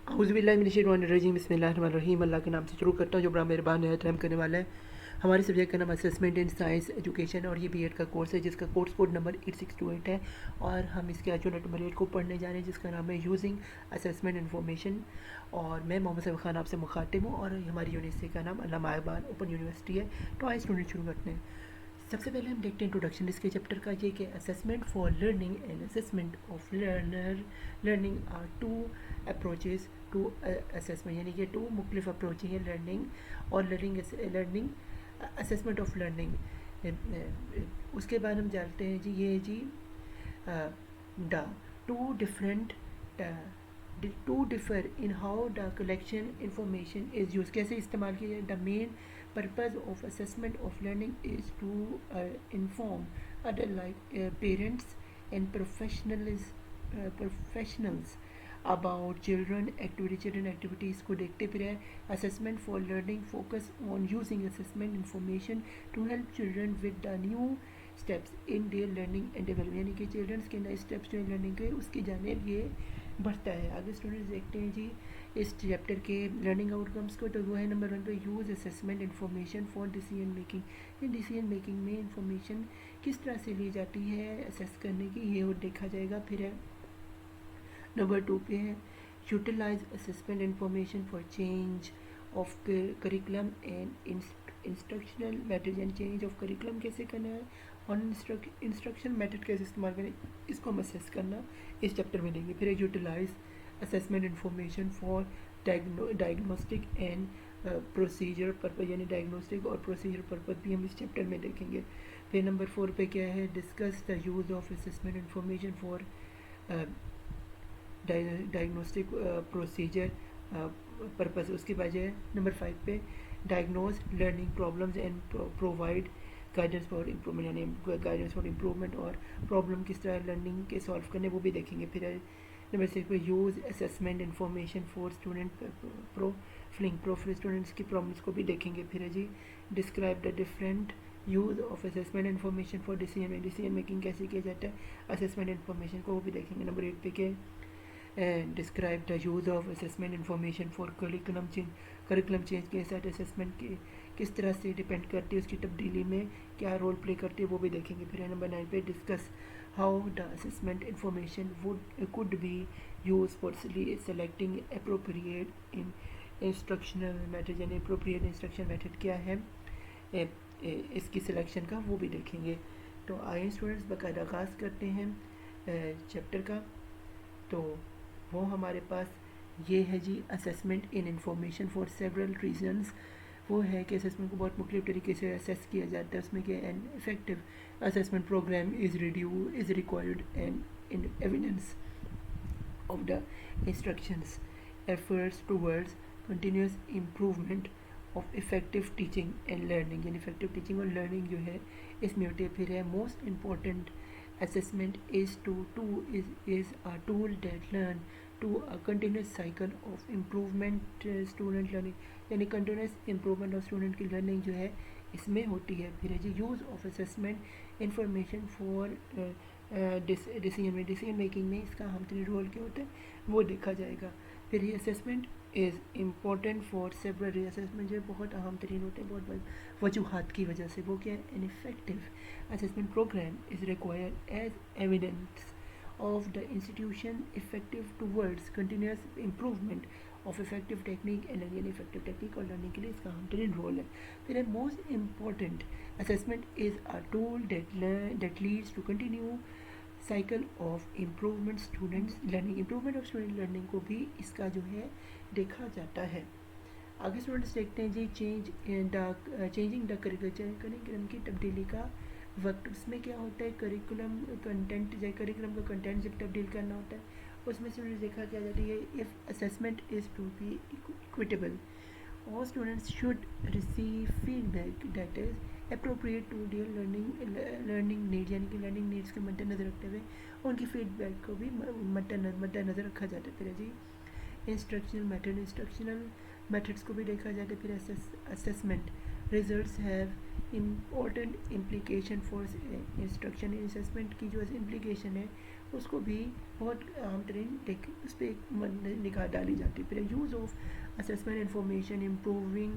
औज़ुबिल्लाहिमिनश्शैतानिर्रजीम बिस्मिल्लाहिर्रहमानिर्रहीम। अल्लाह के नाम से शुरू करता हूँ जो बड़ा मेहरबान है, रहम करने वाला है। हमारे सब्जेक्ट का नाम असेसमेंट इन साइंस एजुकेशन और ये बीएड का कोर्स है जिसका कोर्स कोड नंबर 8628 है और हम इसके यूनिट नंबर 8 को पढ़ने जा रहे हैं जिसका नाम है यूजिंग असेसमेंट इन्फॉर्मेशन। और मैं मोहम्मद सैफ खान आपसे मुखातिब हूँ और हमारी यूनिवर्सिटी का नाम अल्लामा इकबाल ओपन यूनिवर्सिटी है। तो आइए स्टूडेंट शुरू करते हैं। सबसे पहले हम देखते हैं इंट्रोडक्शन इसके चैप्टर का, ये कि assessment for learning and assessment of learning are two approaches to assessment, यानी कि टू मुख्तलिफ अप्रोच हैं लर्निंग और लर्निंग असेसमेंट ऑफ लर्निंग। उसके बाद हम जानते हैं जी ये जी the two different to differ in how the collection information is use, कैसे इस्तेमाल किया जाए। The main purpose of assessment of learning is to inform other like parents and professionals about children activities को देखते फिर है। assessment for learning focus on using assessment information to help children with the new steps in their learning and development, यानी कि children's के नए steps जो है लर्निंग के उसकी जानिब ये बढ़ता है। आगे स्टूडेंट्स देखते हैं जी इस चैप्टर के लर्निंग आउटकम्स को। तो वो है नंबर 1 पे use assessment information for decision making. In decision making में इंफॉर्मेशन किस तरह से ली जाती है असेस करने की, ये और देखा जाएगा। फिर है नंबर 2 पे है utilize assessment information for change of curriculum and instructional method, यानी चेंज ऑफ करिकुलम कैसे करना है और इंस्ट्रक्शन मेथड कैसे इस्तेमाल करें, इसको हम असेस करना इस चैप्टर में देंगे। फिर utilize assessment information for diagnostic and procedure purpose, यानी डायग्नोस्टिक और प्रोसीजर पर्पज भी हम इस चैप्टर में देखेंगे। फिर नंबर 4 पे क्या है discuss the use of assessment information for diagnostic procedure purpose. उसके बाद है नंबर 5 पे diagnose learning problems and provide guidance for improvement, यानी गाइडेंस फॉर इम्प्रूवमेंट और प्रॉब्लम किस तरह लर्निंग के सॉल्व करने वो भी देखेंगे। फिर नंबर 6 पे use assessment information for student profiling students की प्रॉब्लम्स को भी देखेंगे। फिर है जी describe the different use of assessment information for decision making, कैसे किया जाता है असेसमेंट इन्फॉर्मेशन को वो भी देखेंगे। नंबर 8 पे के describe the use of assessment information for curriculum change के साथ असेसमेंट के किस तरह से डिपेंड करती है, उसकी तब्दीली में क्या रोल प्ले करती है वो भी देखेंगे। फिर नंबर 9 पे discuss how the assessment information could be use for selecting appropriate in instructional method, यानी अप्रोप्रिएट इंस्ट्रक्शन मेथड क्या है इसकी सिलेक्शन का वो भी देखेंगे। तो आइए स्टूडेंट्स बाकायदा आगाज़ करते हैं चैप्टर का। तो वो हमारे पास ये है जी assessment in information for several reasons. वो है कि असेसमेंट को बहुत मुख्तलिफ तरीके से असेस किया जाता है। उसमें कि an effective assessment program is required and in evidence of the instructions efforts towards continuous improvement of effective teaching and learning, यानी इफेक्टिव टीचिंग और लर्निंग जो है इसमें होती है। फिर है most important assessment is a tool that learn to a continuous cycle of improvement student learning, यानी continuous improvement of student की learning जो है इसमें होती है। फिर है जी use of assessment information for decision making में इसका हम तीन रोल क्या होता है वो देखा जाएगा। फिर ये assessment is important for several, assessment जो है बहुत अहम तरीन होते हैं बहुत वजूहात की वजह से। वो क्या है an effective assessment program is required as evidence of the institution effective towards continuous improvement of effective technique and learning, effective technique और learning के लिए इसका बेहतरीन रोल है। फिर most important assessment is a tool that leads to continue cycle of improvement students learning, improvement of student learning को भी इसका जो है देखा जाता है। आगे स्टूडेंट्स देखते हैं जी चेंजिंग द करिकुलम की तब्दीली का वक्त। उसमें क्या होता है करिकुलम कंटेंट, जैसे करिकुलम का कंटेंट जब तब्दील करना होता है उसमें स्टूडेंट्स देखा क्या जाता है if assessment is to be equitable all students should receive feedback that is appropriate to their learning needs, यानी कि लर्निंग नीड्स के मद्देनज़र रखते हुए उनकी फीडबैक को भी मद्देनज़र रखा जाता है। फिर जी इंस्ट्रक्शनल मेथड्स को भी देखा जाता है। फिर assessment results have important implication for instruction in assessment की जो इम्प्लीकेशन है उसको भी बहुत आम तरीन उस पर निगाह डाली जाती है। फिर use of assessment information improving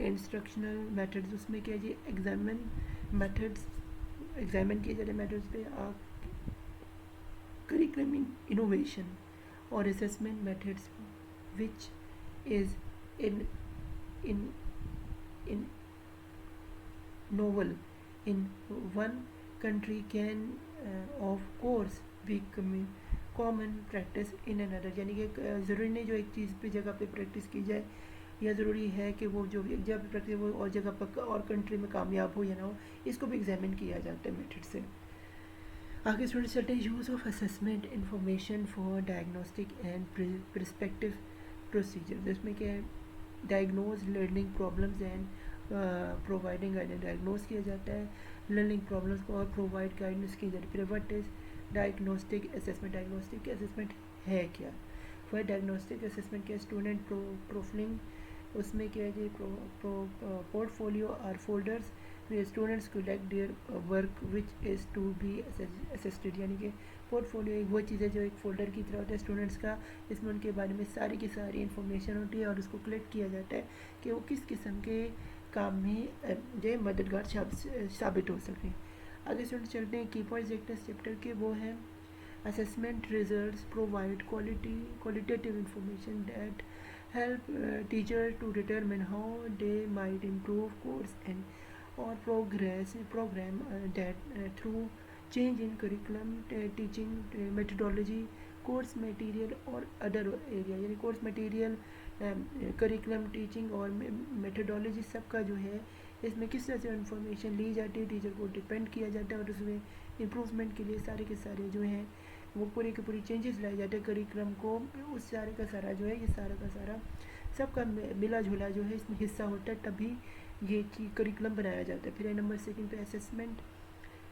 instructional methods, उसमें क्या जी एग्जामिन मेथड्स एग्जामिन किए जाते मेथड्स पे करिकुलम इनोवेशन और assessment methods which is in novel in one country can of course be common practice in another, यानी कि ज़रूरी नहीं जो एक चीज़ पे जगह पे प्रैक्टिस की जाए या ज़रूरी है कि वो जो एक जगह पे प्रैक्टिस वो और जगह पर और कंट्री में कामयाब हो या ना हो, इसको भी एग्जामिन किया जाता है मेथड से। आगे स्टूडेंट्स चलते हैं use of assessment information for diagnostic and perspective procedure, जिसमें क्या है diagnose learning problems and providing guidance, diagnose किया जाता है लर्निंग प्रॉब्लम्स को और प्रोवाइड गाइडेंस की जाती है। फिर what is diagnostic assessment, diagnostic assessment है क्या। फिर डायग्नोस्टिक असेसमेंट क्या स्टूडेंट प्रोफाइलिंग, उसमें क्या है जी पोर्टफोलियो और folders where students collect their work which is to be assessed, यानी कि पोर्टफोलियो एक वो चीज़ है जो एक फोल्डर की तरह होता है स्टूडेंट्स का, इसमें उनके बारे में सारी की सारी इन्फॉर्मेशन होती है और उसको कलेक्ट किया जाता है कि वो किस किस्म के काम में जो मददगार साबित हो सकें। आगे स्टूडेंट्स चलते हैं की पॉइंट्स देखते हैं चैप्टर के, वो है assessment results provide qualitative information that help teacher to determine how they might improve course and or program that through change in curriculum teaching methodology course material और other area, यानी course material curriculum teaching और methodology सबका जो है इसमें किस तरह से इंफॉर्मेशन ली जाती है, टीचर को डिपेंड किया जाता है और उसमें इम्प्रूवमेंट के लिए सारे के सारे जो हैं वो पूरी के पूरी चेंजेस लाए जाते हैं करिकुलम को, उस सारे का सारा जो है ये सारा का सारा सबका मिला जुला जो है इसमें हिस्सा होता है, तभी ये करिकुलम बनाया जाता है। फिर नंबर सेकंड पे असेसमेंट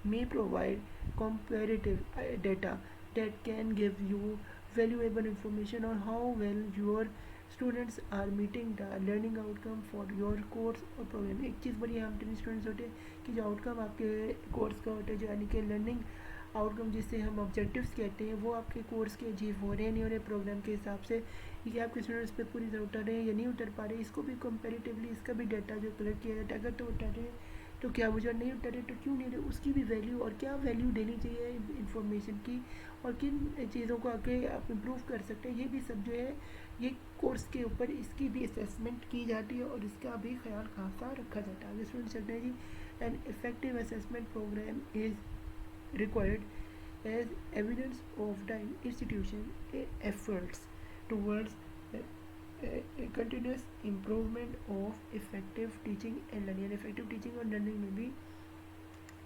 में provide comparative data that can give you valuable information on how well your students are meeting the learning outcome for your course और प्रोग्राम। एक चीज़ बड़ी आम तरीन स्टूडेंट्स होते हैं कि जो आउटकम आपके कोर्स का होता है, जो यानी कि लर्निंग आउटकम जिससे हम ऑब्जेक्टिव्स कहते हैं, वो आपके कोर्स के अचीव हो रहे हैं नहीं हो रहे प्रोग्राम के हिसाब से, कि आपके स्टूडेंट्स पे पूरी तरह उतर रहे हैं या नहीं उतर पा रहे, इसको भी कंपैरेटिवली इसका भी डाटा जो कलेक्ट किया जाता है, अगर तो उतर रहे हैं तो क्या वो, जो नहीं उतर रहे तो क्यों नहीं रहे, उसकी भी वैल्यू और क्या वैल्यू देनी चाहिए इंफॉर्मेशन की और किन चीज़ों को आगे आप इम्प्रूव कर सकते हैं, ये भी सब जो है ये कोर्स के ऊपर इसकी भी असेसमेंट की जाती है और इसका भी ख्याल खासा रखा जाता है। आगे स्टूडेंट चलते हैं जी an effective assessment program is required as evidence of the institution efforts towards continuous improvement of effective teaching and learning। effective teaching और learning में भी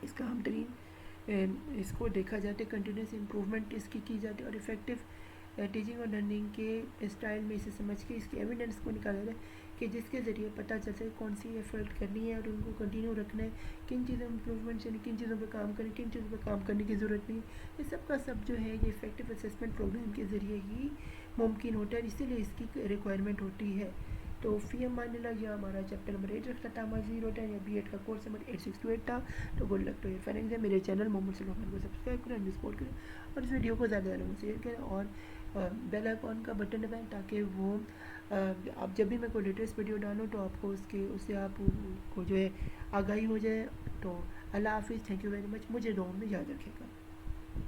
इसका हम तरीन इसको देखा जाता है, कंटिन्यूस इम्प्रूवमेंट इसकी की जाती है और इफेक्टिव टीचिंग और लर्निंग के स्टाइल में इसे समझ के इसके एविडेंस को निकाला जाता है कि जिसके ज़रिए पता चल सके कौन सी एफर्ट करनी है और उनको कंटिन्यू रखना है, किन चीज़ों में इम्प्रूवमेंट चाहिए, किन चीज़ों पे काम करें, किन चीज़ों पे काम करने की ज़रूरत नहीं, ये सब का सब जो है ये इफेक्टिव असेसमेंट प्रोग्राम के ज़रिए ही मुमकिन होता है, इसीलिए इसकी रिक्वायरमेंट होती है। तो फी मानने लग गया हमारा चैप्टर नंबर 8 रखता था हमारा 010 या B.Ed का कोर्स नंबर 8628 था। तो good luck to your friends है, मेरे चैनल मोहम्मद सलमान को सब्सक्राइब करें एंड सपोर्ट करें और इस वीडियो को ज़्यादा ज़्यादा शेयर करें और बेल आइकॉन का बटन दबाएं ताकि वो आप जब भी मैं कोई लेटेस्ट वीडियो डालूँ तो आपको उससे आपको जो है आगाही हो जाए। तो अल्लाह हाफिज़, थैंक यू वेरी मच, मुझे दुआ में याद रखिएगा।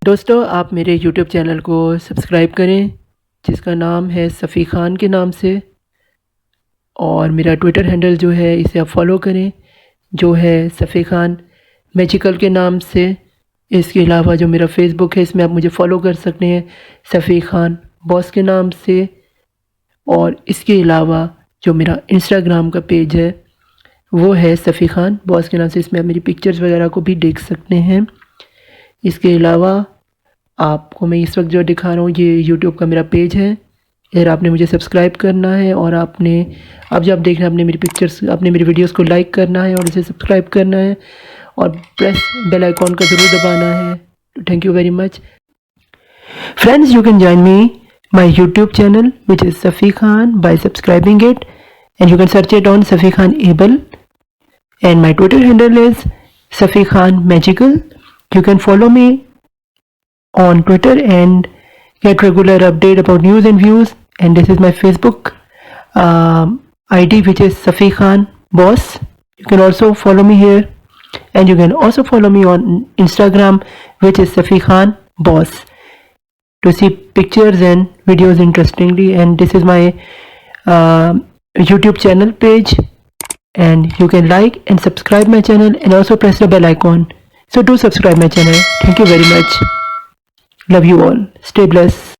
दोस्तों आप मेरे यूट्यूब चैनल को सब्सक्राइब करें जिसका नाम है सफ़ी ख़ान के नाम से, और मेरा ट्विटर हैंडल जो है इसे आप फॉलो करें जो है सफ़ी ख़ान मैजिकल के नाम से। इसके अलावा जो मेरा फेसबुक है इसमें आप मुझे फ़ॉलो कर सकते हैं सफ़ी ख़ान बॉस के नाम से, और इसके अलावा जो मेरा इंस्टाग्राम का पेज है वो है सफ़ी ख़ान बॉस के नाम से, इसमें आप मेरी पिक्चर्स वगैरह को भी देख सकते हैं। इसके अलावा आपको मैं इस वक्त जो दिखा रहा हूँ ये यूट्यूब का मेरा पेज है, अगर आपने मुझे सब्सक्राइब करना है और आपने अब जब देख रहे हैं आपने मेरी पिक्चर्स आपने मेरी वीडियोस को लाइक करना है और इसे सब्सक्राइब करना है और प्रेस बेल आइकॉन का ज़रूर दबाना है। Thank you very much friends, you can join me my YouTube channel which is Safi Khan by subscribing it, and you can search it on Safi Khan Able and my Twitter handle is Safi Khan Magical. You can follow me on Twitter and get regular update about news and views. And this is my Facebook ID, which is Safi Khan Boss. You can also follow me here, and you can also follow me on Instagram, which is Safi Khan Boss, to see pictures and videos interestingly. And this is my YouTube channel page, and you can like and subscribe my channel and also press the bell icon. So do subscribe my channel. Thank you very much. Love you all. Stay blessed.